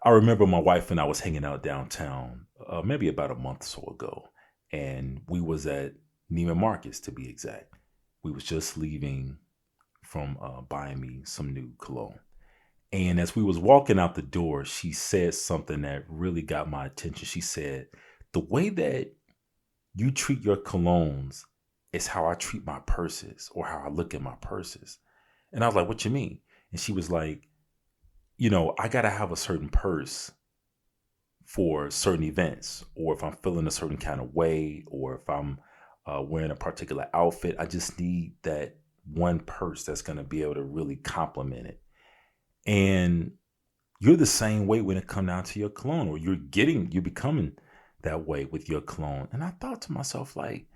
I remember my wife and I was hanging out downtown, maybe about a month or so ago, and we was at Neiman Marcus to be exact. We was just leaving from buying me some new cologne. And as we was walking out the door, she said something that really got my attention. She said, "The way that you treat your colognes is how I treat my purses or how I look at my purses." And I was like, "What you mean?" And she was like, I got to have a certain purse for certain events, or if I'm feeling a certain kind of way, or if I'm wearing a particular outfit, I just need that one purse that's going to be able to really complement it. And you're the same way when it comes down to your cologne, or you're becoming that way with your cologne. And I thought to myself, like,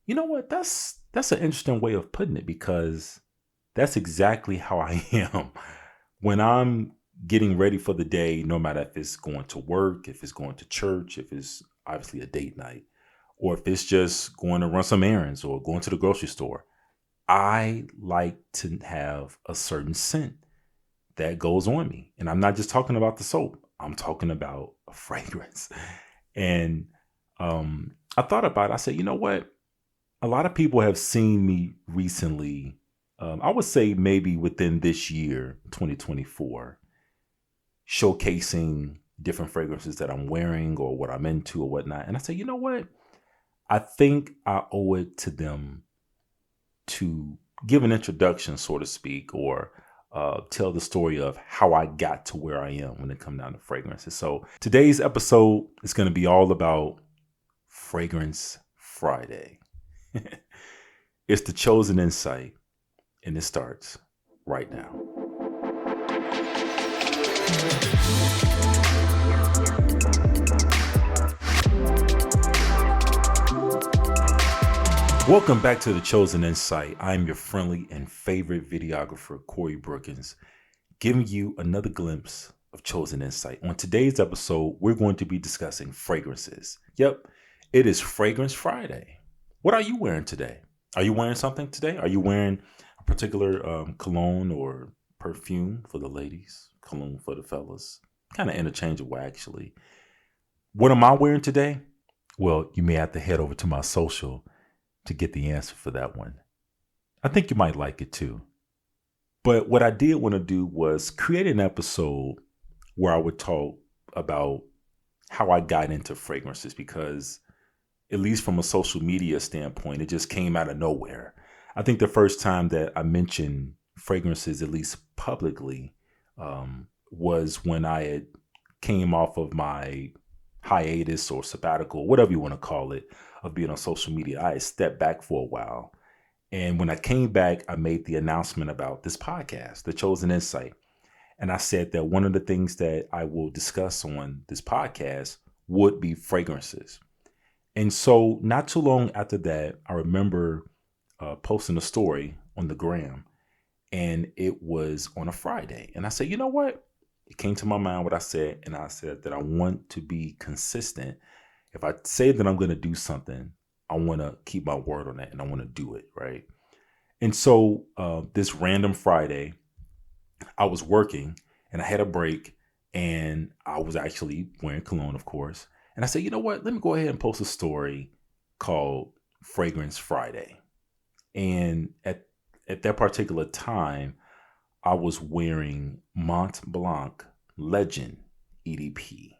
you know what? That's an interesting way of putting it, because that's exactly how I am when I'm getting ready for the day, no matter if it's going to work, if it's going to church, if it's obviously a date night, or if it's just going to run some errands or going to the grocery store. I like to have a certain scent that goes on me. And I'm not just talking about the soap, I'm talking about a fragrance. And I thought about it. I said, you know what? A lot of people have seen me recently. I would say maybe within this year, 2024, showcasing different fragrances that I'm wearing or what I'm into or whatnot. And I say, you know what? I think I owe it to them to give an introduction, so to speak, or tell the story of how I got to where I am when it comes down to fragrances. So today's episode is going to be all about Fragrance Friday. It's the chosen insight, and it starts right now. Welcome back to The Chosen Insight. I'm your friendly and favorite videographer, Cory, giving you another glimpse of Chosen Insight. On today's episode, we're going to be discussing fragrances. Yep, it is Fragrance Friday. What are you wearing today? Are you wearing something today? Are you wearing a particular cologne or perfume for the ladies, cologne for the fellas? Kind of interchangeable, actually. What am I wearing today? Well, you may have to head over to my social to get the answer for that one. I think you might like it too. But what I did want to do was create an episode where I would talk about how I got into fragrances, because at least from a social media standpoint, it just came out of nowhere. I think the first time that I mentioned fragrances, at least publicly, was when I had came off of my hiatus or sabbatical, whatever you want to call it, of being on social media. I had stepped back for a while. And when I came back, I made the announcement about this podcast, The Chosen Insight. And I said that one of the things that I will discuss on this podcast would be fragrances. And so not too long after that, I remember posting a story on the gram, and it was on a Friday. And I said, you know what? It came to my mind what I said, and I said that I want to be consistent. If I say that I'm going to do something, I want to keep my word on that, and I want to do it, right? And so this random Friday, I was working, and I had a break, and I was actually wearing cologne, of course. And I said, you know what? Let me go ahead and post a story called Fragrance Friday. And at that particular time, I was wearing Mont Blanc Legend EDP.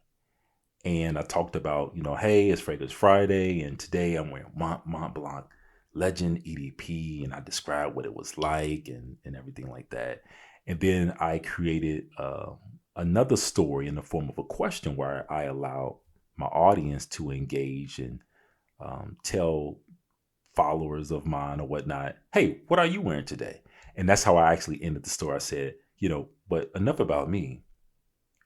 And I talked about, hey, it's Fragrance Friday, and today I'm wearing Mont Blanc Legend EDP, and I described what it was like and everything like that. And then I created another story in the form of a question where I allowed my audience to engage and tell followers of mine or whatnot, hey, what are you wearing today? And that's how I actually ended the story. I said, but enough about me.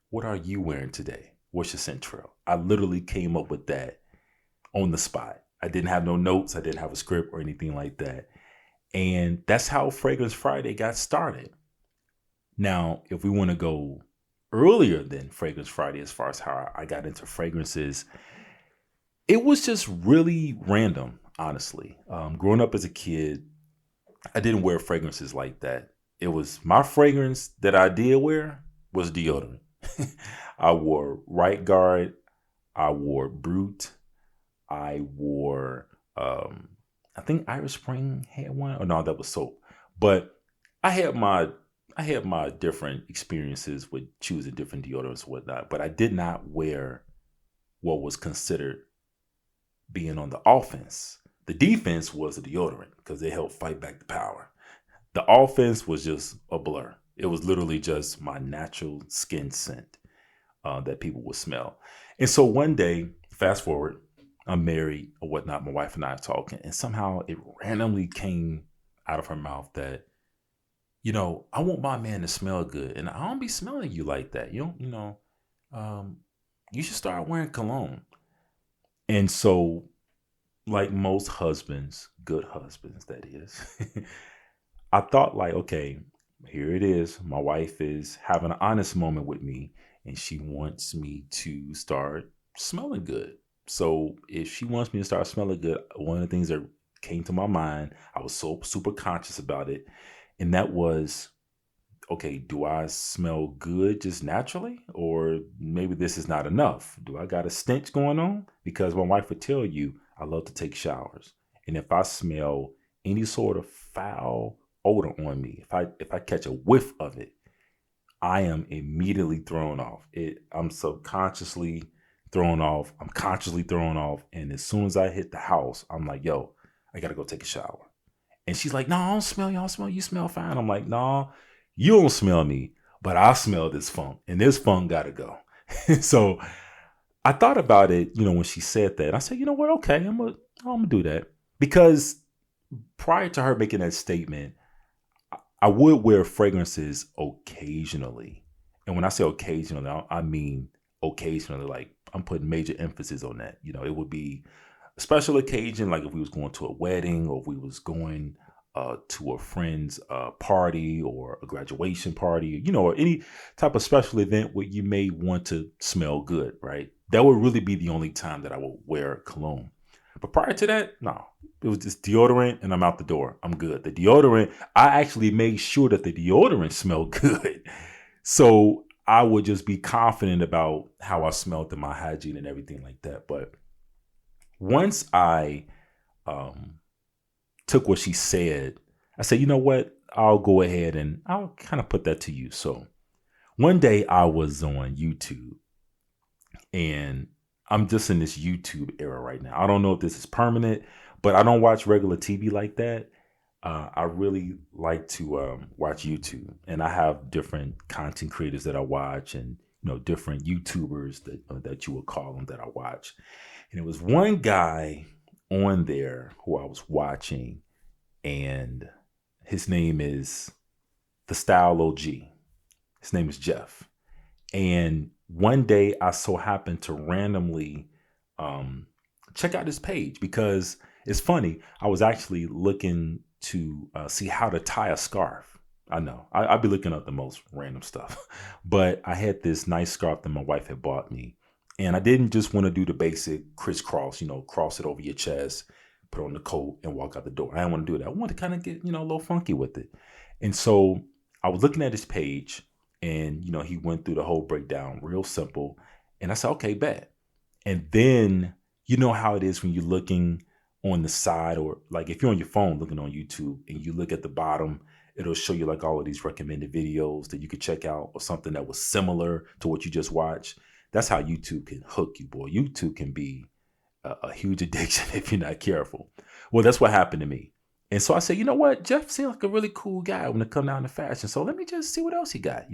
What are you wearing today? What's your scent trail? I literally came up with that on the spot. I didn't have no notes. I didn't have a script or anything like that. And that's how Fragrance Friday got started. Now, if we want to go earlier than Fragrance Friday, as far as how I got into fragrances, it was just really random, honestly. Growing up as a kid, I didn't wear fragrances like that. It was my fragrance that I did wear was deodorant. I wore Right Guard. I wore Brute. I wore, I think Irish Spring had one. Oh no, that was soap. But I had my I had my different experiences with choosing different deodorants and whatnot. But I did not wear what was considered being on the offense. The defense was the deodorant because they helped fight back the power. The offense was just a blur. It was literally just my natural skin scent that people would smell. And so one day, fast forward, I'm married or whatnot. My wife and I are talking, and somehow it randomly came out of her mouth that, I want my man to smell good, and I don't be smelling you like that. Um, you should start wearing cologne. And so, like most husbands, good husbands, that is, I thought like, okay, here it is. My wife is having an honest moment with me, and she wants me to start smelling good. So if she wants me to start smelling good, one of the things that came to my mind, I was so super conscious about it, and that was, okay, do I smell good just naturally? Or maybe this is not enough. Do I got a stench going on? Because my wife would tell you, I love to take showers. And if I smell any sort of foul odor on me, if I catch a whiff of it, I am immediately thrown off. I'm subconsciously thrown off. I'm consciously thrown off. And as soon as I hit the house, I'm like, yo, I gotta go take a shower. And she's like, no, I don't smell you. I don't smell you. You smell fine. I'm like, no, you don't smell me, but I smell this funk. And this funk gotta go. So I thought about it, when she said that. I said, you know what? Okay, I'm gonna do that. Because prior to her making that statement, I would wear fragrances occasionally. And when I say occasionally, I mean occasionally, like I'm putting major emphasis on that. It would be a special occasion, like if we was going to a wedding or if we was going to a friend's party or a graduation party, or any type of special event where you may want to smell good, right? That would really be the only time that I would wear cologne. But prior to that, no, it was just deodorant and I'm out the door. I'm good. The deodorant, I actually made sure that the deodorant smelled good. So I would just be confident about how I smelled and my hygiene and everything like that. But once I took what she said, I said, you know what? I'll go ahead and I'll kind of put that to use. So one day I was on YouTube, and I'm just in this YouTube era right now. I don't know if this is permanent, but I don't watch regular TV like that. I really like to watch YouTube, and I have different content creators that I watch, and different YouTubers that you would call them that I watch. And it was one guy on there who I was watching, and his name is the Style OG. His name is Jeff. And one day I so happened to randomly check out his page because it's funny. I was actually looking to see how to tie a scarf. I know I'd be looking up the most random stuff, but I had this nice scarf that my wife had bought me. And I didn't just want to do the basic crisscross, cross it over your chest, put on the coat and walk out the door. I didn't want to do that. I wanted to kind of get, a little funky with it. And so I was looking at his page, and, he went through the whole breakdown, real simple. And I said, okay, bet. And then, you know how it is when you're looking on the side, or like if you're on your phone looking on YouTube and you look at the bottom, it'll show you like all of these recommended videos that you could check out, or something that was similar to what you just watched. That's how YouTube can hook you, boy. YouTube can be a huge addiction if you're not careful. Well, that's what happened to me. And so I said, you know what? Jeff seems like a really cool guy when it comes down to fashion. So let me just see what else he got,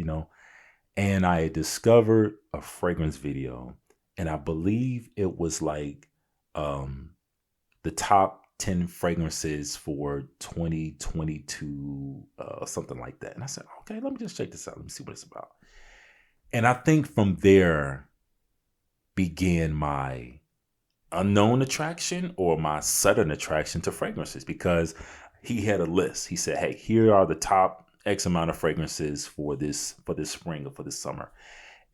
And I had discovered a fragrance video. And I believe it was like the top 10 fragrances for 2022, something like that. And I said, okay, let me just check this out. Let me see what it's about. And I think from there began my unknown attraction or my sudden attraction to fragrances, because he had a list. He said, hey, here are the top X amount of fragrances for this spring or for this summer.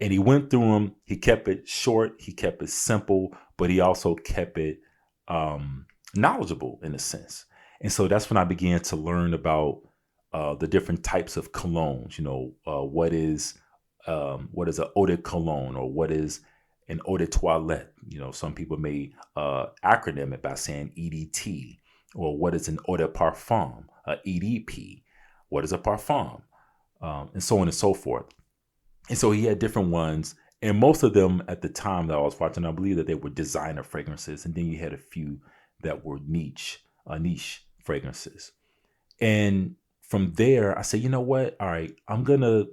And he went through them. He kept it short. He kept it simple, but he also kept it knowledgeable in a sense. And so that's when I began to learn about the different types of colognes. What is what is an eau de cologne, or what is an eau de toilette. Some people may acronym it by saying EDT, or what is an eau de parfum, EDP, what is a parfum, and so on and so forth. And so he had different ones, and most of them at the time that I was watching, I believe that they were designer fragrances, and then you had a few that were niche fragrances. And from there, I said, you know what? All right, I'm gonna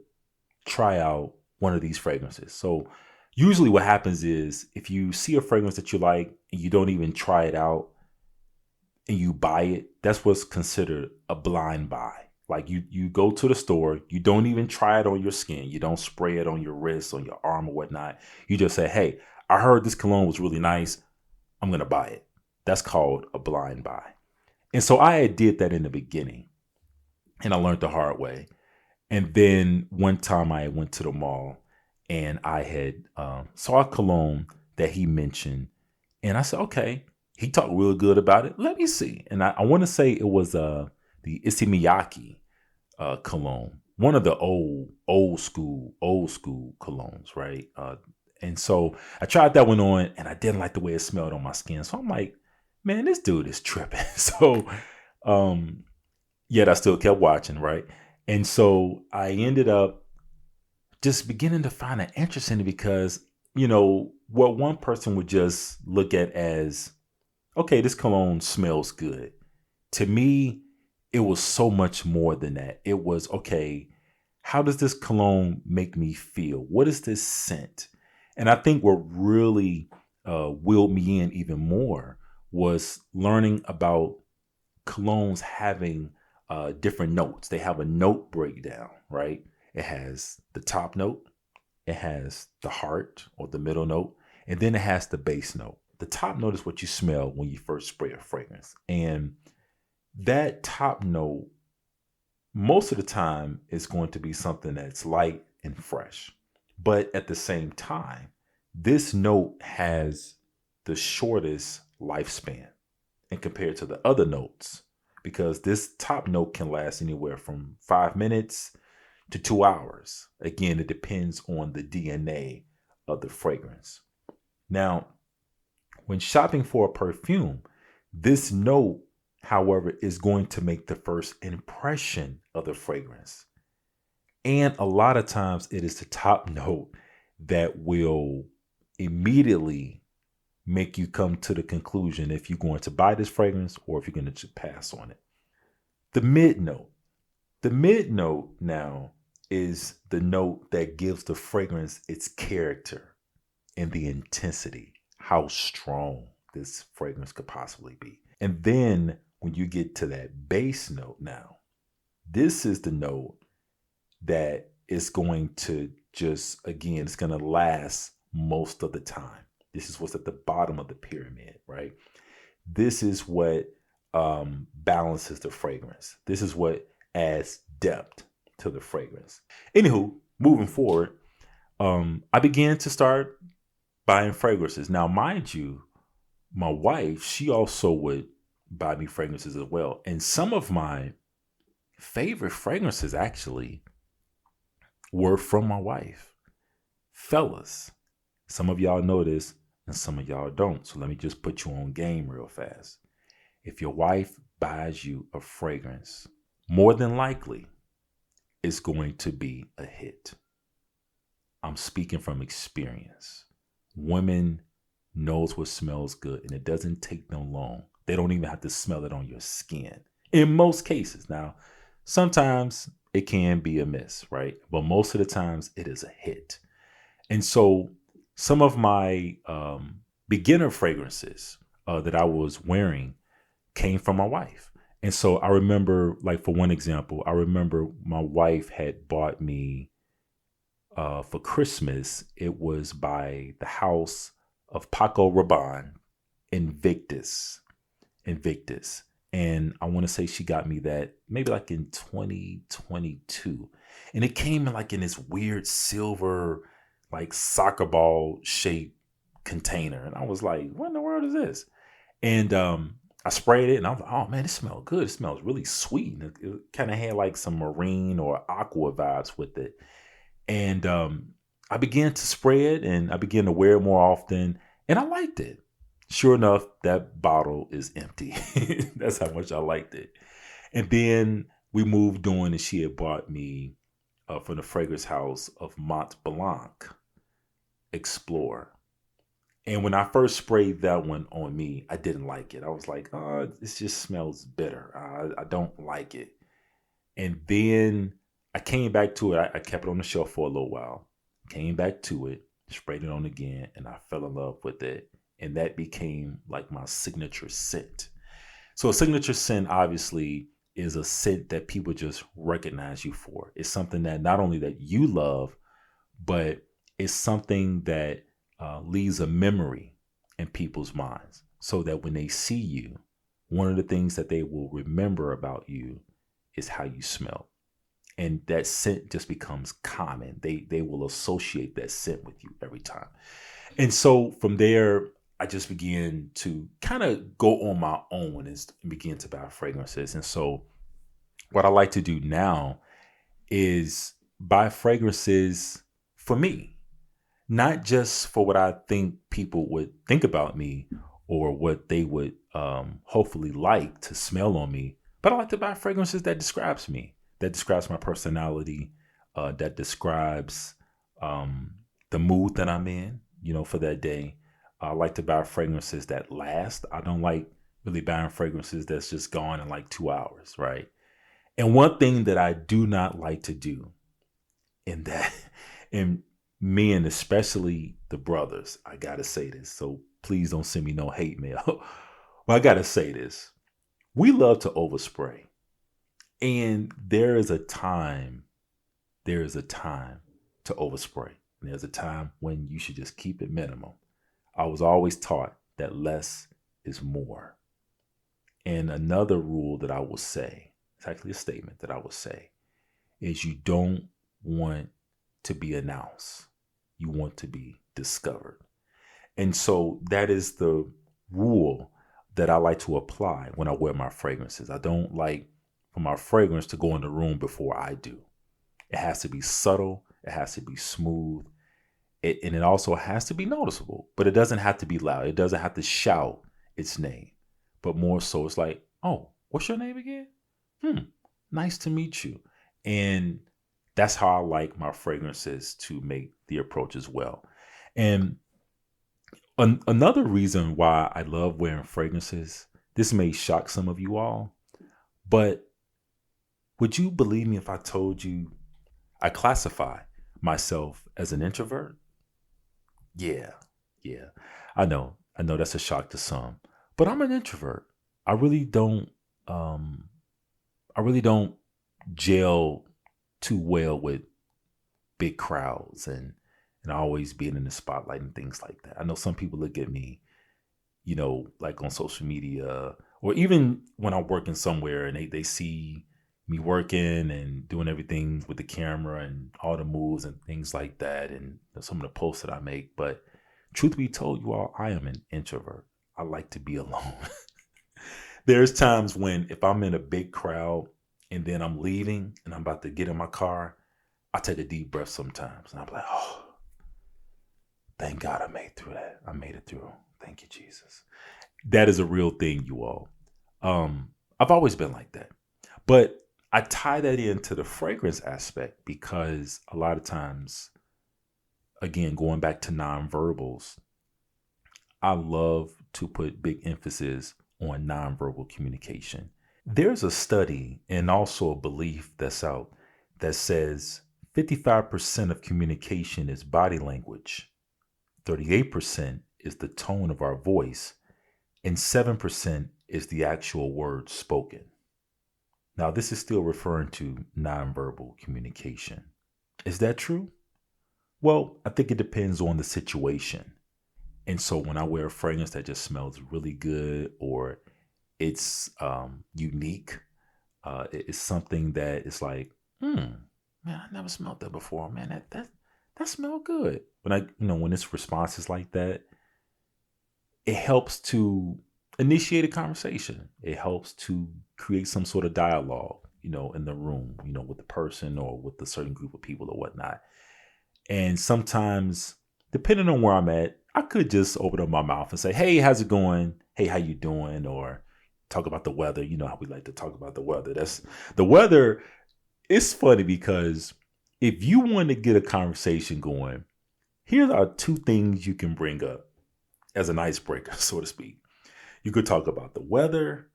try out one of these fragrances. So usually what happens is if you see a fragrance that you like and you don't even try it out and you buy it, that's what's considered a blind buy. Like you go to the store, you don't even try it on your skin. You don't spray it on your wrist, on your arm or whatnot. You just say, hey, I heard this cologne was really nice. I'm going to buy it. That's called a blind buy. And so I did that in the beginning, and I learned the hard way. And then one time I went to the mall and I had saw a cologne that he mentioned. And I said, okay, he talked real good about it. Let me see. And I want to say it was the Issey Miyake cologne, one of the old school colognes, right? And so I tried that one on, and I didn't like the way it smelled on my skin. So I'm like, man, this dude is tripping. So yet I still kept watching, right? And so I ended up just beginning to find an interest in it because, what one person would just look at as, okay, this cologne smells good. To me, it was so much more than that. It was, okay, how does this cologne make me feel? What is this scent? And I think what really willed me in even more was learning about colognes having different notes. They have a note breakdown, right? It has the top note, it has the heart or the middle note, and then it has the base note. The top note is what you smell when you first spray a fragrance. And that top note, most of the time, is going to be something that's light and fresh. But at the same time, this note has the shortest lifespan and compared to the other notes, because this top note can last anywhere from 5 minutes to 2 hours. Again, it depends on the DNA of the fragrance. Now, when shopping for a perfume, this note, however, is going to make the first impression of the fragrance. And a lot of times it is the top note that will immediately make you come to the conclusion if you're going to buy this fragrance or if you're going to pass on it. The mid note. The mid note now is the note that gives the fragrance its character and the intensity, how strong this fragrance could possibly be. And then when you get to that base note now, this is the note that is going to just, again, it's going to last most of the time. This is what's at the bottom of the pyramid, right? This is what balances the fragrance. This is what adds depth to the fragrance. Anywho, moving forward, I began to start buying fragrances. Now, mind you, my wife, she also would buy me fragrances as well. And some of my favorite fragrances actually were from my wife. Fellas, some of y'all know this and some of y'all don't. So let me just put you on game real fast. If your wife buys you a fragrance, more than likely it's going to be a hit. I'm speaking from experience. Women knows what smells good, and it doesn't take them long. They don't even have to smell it on your skin in most cases. Now, sometimes it can be a miss, right? But most of the times it is a hit. And so some of my beginner fragrances that I was wearing came from my wife. And so I remember, like, for one example, I remember my wife had bought me for Christmas. It was by the house of Paco Rabanne, Invictus. And I want to say she got me that maybe like in 2022. And it came in like in this weird silver, like soccer ball shaped container. And I was like, what in the world is this? And I sprayed it and I was like, oh man, it smells good. It smells really sweet. And it kind of had like some marine or aqua vibes with it. And I began to spray it and I began to wear it more often. And I liked it. Sure enough, that bottle is empty. That's how much I liked it. And then we moved on and she had bought me from the fragrance house of Mont Blanc Explore. And when I first sprayed that one on me, I didn't like it. I was like, oh, this just smells bitter. I don't like it. And then I came back to it. I kept it on the shelf for a little while. Came back to it, sprayed it on again, and I fell in love with it. And that became like my signature scent. So a signature scent obviously is a scent that people just recognize you for. It's something that not only that you love, but it's something that leaves a memory in people's minds so that when they see you, one of the things that they will remember about you is how you smell. And that scent just becomes common. They will associate that scent with you every time. And so from there, I just began to kind of go on my own and begin to buy fragrances. And so what I like to do now is buy fragrances for me, not just for what I think people would think about me or what they would hopefully like to smell on me, but I like to buy fragrances that describes me, that describes my personality, that describes the mood that I'm in, for that day. I like to buy fragrances that last. I don't like really buying fragrances that's just gone in like 2 hours, right? And one thing that I do not like to do in that, and men, especially the brothers, I gotta say this, so please don't send me no hate mail. Well, I gotta say this. We love to overspray. And there is a time to overspray. And there's a time when you should just keep it minimum. I was always taught that less is more. And another rule that I will say, it's actually a statement that I will say, is you don't want to be announced. You want to be discovered. And so that is the rule that I like to apply when I wear my fragrances. I don't like for my fragrance to go in the room before I do. It has to be subtle. It has to be smooth. And it also has to be noticeable, but it doesn't have to be loud. It doesn't have to shout its name, but more so it's like, oh, what's your name again? Nice to meet you. And that's how I like my fragrances to make the approach as well. And another reason why I love wearing fragrances, this may shock some of you all, but would you believe me if I told you I classify myself as an introvert? Yeah. I know that's a shock to some, but I'm an introvert. I really don't gel too well with big crowds and always being in the spotlight and things like that. I know some people look at me, like on social media or even when I'm working somewhere and they see me working and doing everything with the camera and all the moves and things like that and some of the posts that I make. But truth be told, you all, I am an introvert. I like to be alone. There's times when if I'm in a big crowd and then I'm leaving and I'm about to get in my car, I take a deep breath sometimes and I'm like, oh, thank God I made through that. I made it through. Thank you, Jesus. That is a real thing, you all. I've always been like that. But I tie that into the fragrance aspect because a lot of times, again, going back to nonverbals, I love to put big emphasis on nonverbal communication. There's a study and also a belief that's out that says 55% of communication is body language, 38% is the tone of our voice, and 7% is the actual words spoken. Now, this is still referring to nonverbal communication. Is that true? Well, I think it depends on the situation. And so when I wear a fragrance that just smells really good or it's unique, it's something that is like, man, I never smelled that before. Man, that smelled good. When it's responses like that, it helps to initiate a conversation. It helps to create some sort of dialogue, in the room, with the person or with a certain group of people or whatnot. And sometimes, depending on where I'm at, I could just open up my mouth and say, hey, how's it going? Hey, how you doing? Or talk about the weather. You know how we like to talk about the weather. That's the weather. It's funny because if you want to get a conversation going, here are two things you can bring up as an icebreaker, so to speak. You could talk about the weather,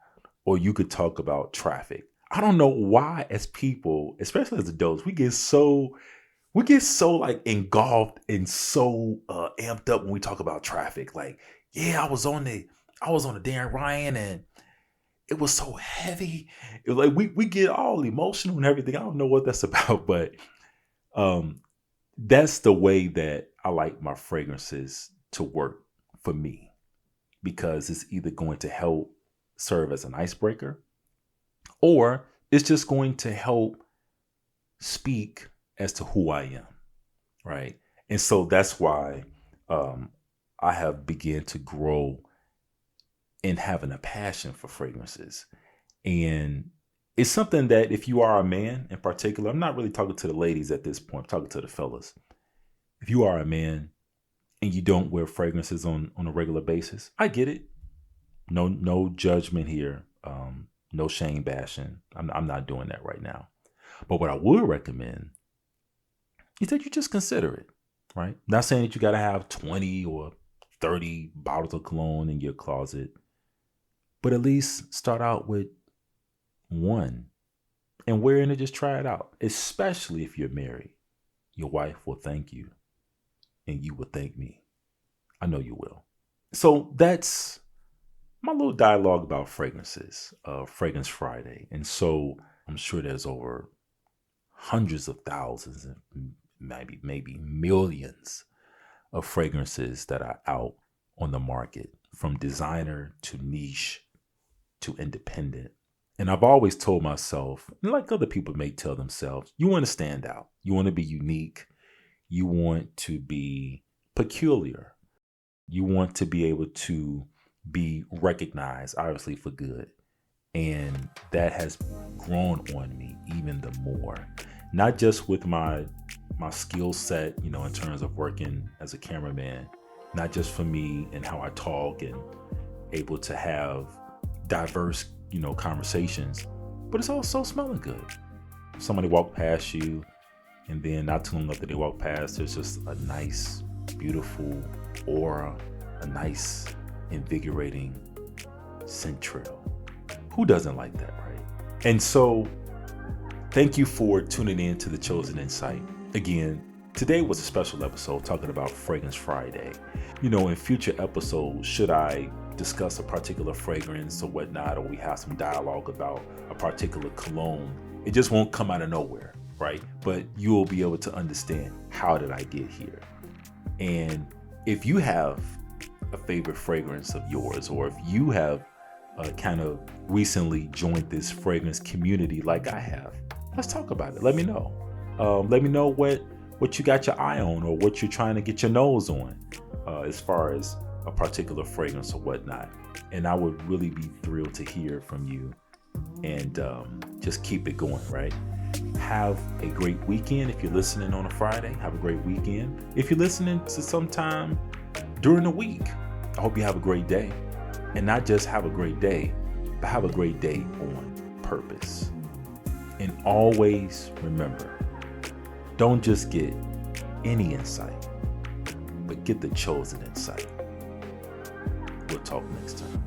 or you could talk about traffic. I don't know why, as people, especially as adults, we get so like engulfed and so amped up when we talk about traffic. Like, yeah, I was on the Dan Ryan and it was so heavy. It was like we get all emotional and everything. I don't know what that's about, but that's the way that I like my fragrances to work for me, because it's either going to help serve as an icebreaker, or it's just going to help speak as to who I am, right? And so that's why I have begun to grow in having a passion for fragrances. And it's something that if you are a man in particular, I'm not really talking to the ladies at this point, I'm talking to the fellas. If you are a man and you don't wear fragrances on a regular basis, I get it. No judgment here. No shame bashing. I'm not doing that right now. But what I would recommend is that you just consider it, right? Not saying that you got to have 20 or 30 bottles of cologne in your closet, but at least start out with one and wearing it, just try it out. Especially if you're married. Your wife will thank you and you will thank me. I know you will. So that's my little dialogue about fragrances, Fragrance Friday. And so I'm sure there's over hundreds of thousands and maybe millions of fragrances that are out on the market, from designer to niche to independent. And I've always told myself, like other people may tell themselves, you want to stand out. You want to be unique. You want to be peculiar. You want to be able to be recognized, obviously, for good. And that has grown on me even the more. Not just with my skill set, in terms of working as a cameraman, not just for me and how I talk and able to have diverse, conversations, but it's also smelling good. Somebody walk past you, and then not too long after they walk past, there's just a nice, beautiful aura, a nice, invigorating scent trail. Who doesn't like that, right? And so, thank you for tuning in to The Chosen Insight. Again, today was a special episode talking about Fragrance Friday. In future episodes, should I discuss a particular fragrance or whatnot, or we have some dialogue about a particular cologne, it just won't come out of nowhere, right? But you will be able to understand, how did I get here? And if you have a favorite fragrance of yours, or if you have kind of recently joined this fragrance community like I have, let's talk about it. Let me know. Let me know what you got your eye on, or what you're trying to get your nose on, as far as a particular fragrance or whatnot. And I would really be thrilled to hear from you, and just keep it going, right? Have a great weekend. If you're listening on a Friday, have a great weekend. If you're listening to sometime during the week, I hope you have a great day. And not just have a great day, but have a great day on purpose. And always remember, don't just get any insight, but get the chosen insight. We'll talk next time.